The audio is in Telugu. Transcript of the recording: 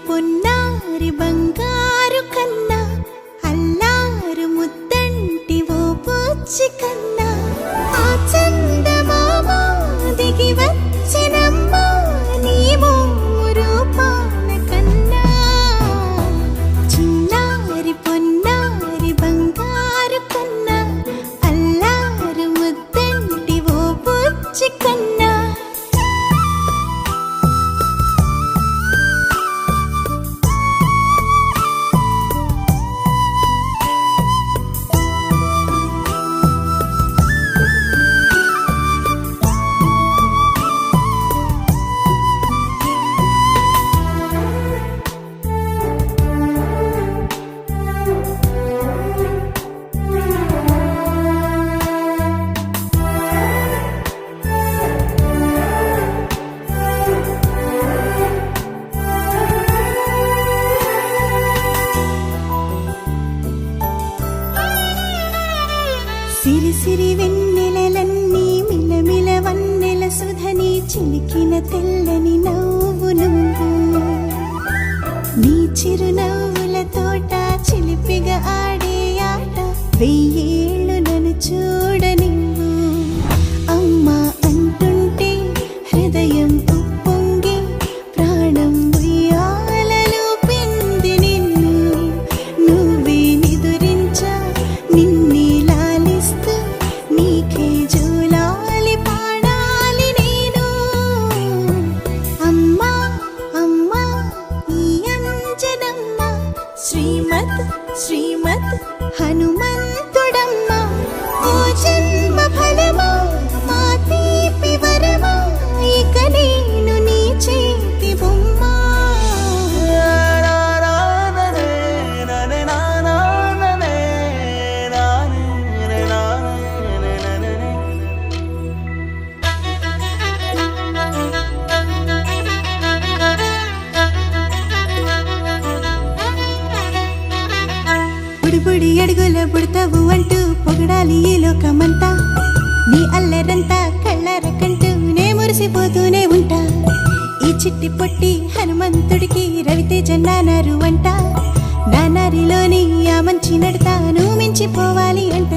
పొన్నారి బంగారు కన్నా అల్లారు ముద్దంటి ఓ పూచి కన్నా ఆ చందమామ దిగి వచ్చినమ్మా నీ రూపాల కన్నా చిన్నారి పొన్నారి బంగారు కన్నా అల్లారు ముద్దంటి ఓ పూచి కన్నా సిరి సిరి వెన్నెలలన్నీ మిలమిల వన్నెల సుధని చిలికిన తెల్లని నవ్వు నువ్వు నీ చిరునవ్వుల తోట చిలిపిగా ఆడే ఆట వెయ్యేళ్ళు నన్ను చూడనివ్వు అమ్మా అంటుంటే హృదయం ఉప్పొంగి ప్రాణం ఉయ్యాలలో పింది నిన్ను నువ్వే నిదురించా నిన్నే నీకే జోలాలి పాడాలి నేను అమ్మా అమ్మా ఈ అంజనమ్మ శ్రీమత్ శ్రీమత్ హనుమంతుడమ్మ ఓ జన్మ ఫలమా మా తీపి వరమా ఇక నేను నీ చేతి బొమ్మ బుడి అడుగుల బుడతావు అంటూ పొగడాలి ఈ లోకమంతా నీ అల్లరంతా కళ్ళరకంటూ నే మురిసిపోతూనే ఉంటా ఈ చిట్టి పొట్టి హనుమంతుడికి రవితేజ నానారు అంట నానారిలోని ఆ మంచి నడతా నువ్వు మించిపోవాలి అంట